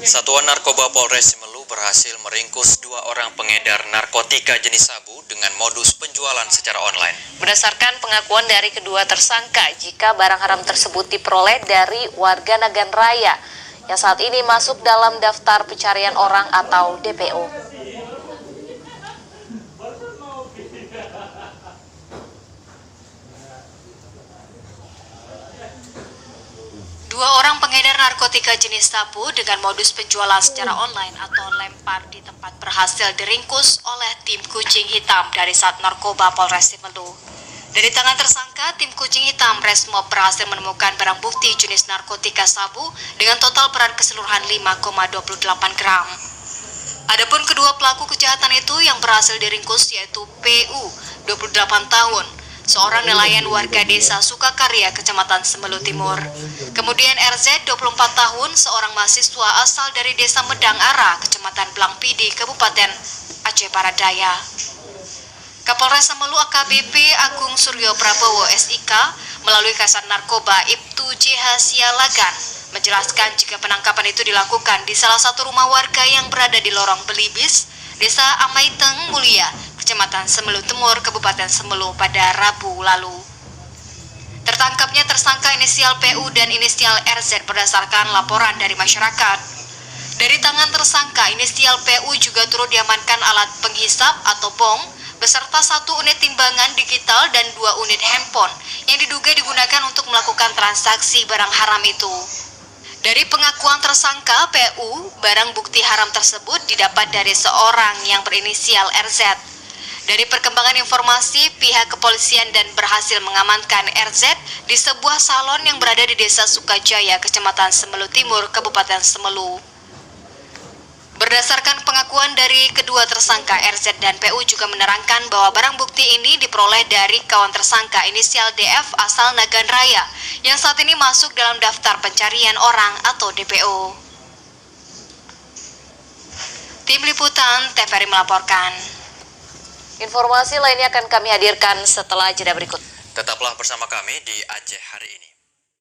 Satuan Narkoba Polres Simelu berhasil meringkus 2 orang pengedar narkotika jenis sabu dengan modus penjualan secara online. Berdasarkan pengakuan dari kedua tersangka, jika barang haram tersebut diperoleh dari warga Nagan Raya yang saat ini masuk dalam daftar pencarian orang atau DPO. Dua orang pengedar narkotika jenis sabu dengan modus penjualan secara online atau lempar di tempat berhasil diringkus oleh tim kucing hitam dari Sat Narkoba Polres Simelu. Dari tangan tersangka, tim kucing hitam Resmob berhasil menemukan barang bukti jenis narkotika sabu dengan total berat keseluruhan 5,28 gram. Adapun kedua pelaku kejahatan itu yang berhasil diringkus yaitu PU, 28 tahun, seorang nelayan warga desa Sukakarya, Kecamatan Simelu Timur. Kemudian RZ, 24 tahun, seorang mahasiswa asal dari desa Medang Ara, Kecamatan Blangpidi, Kabupaten Aceh Barat Daya. Kapolres Simelu AKBP Agung Suryo Prabowo SIK melalui Kasat Narkoba Ibtu JH Sialagan menjelaskan jika penangkapan itu dilakukan di salah satu rumah warga yang berada di Lorong Belibis, Desa Amaiteng Mulia, Kecamatan Simelu Timur, Kabupaten Simelu pada Rabu lalu. Tertangkapnya tersangka inisial PU dan inisial RZ berdasarkan laporan dari masyarakat. Dari tangan tersangka, inisial PU juga turut diamankan alat penghisap atau bong, beserta 1 unit timbangan digital dan 2 unit handphone yang diduga digunakan untuk melakukan transaksi barang haram itu. Dari pengakuan tersangka PU, barang bukti haram tersebut didapat dari seorang yang berinisial RZ. Dari perkembangan informasi, pihak kepolisian dan berhasil mengamankan RZ di sebuah salon yang berada di Desa Sukajaya, Kecamatan Simelu Timur, Kabupaten Simelu. Berdasarkan pengakuan dari kedua tersangka, RZ dan PU juga menerangkan bahwa barang bukti ini diperoleh dari kawan tersangka inisial DF asal Nagan Raya yang saat ini masuk dalam daftar pencarian orang atau DPO. Tim Liputan TVRI melaporkan. Informasi lainnya akan kami hadirkan setelah jeda berikut. Tetaplah bersama kami di Aceh Hari Ini.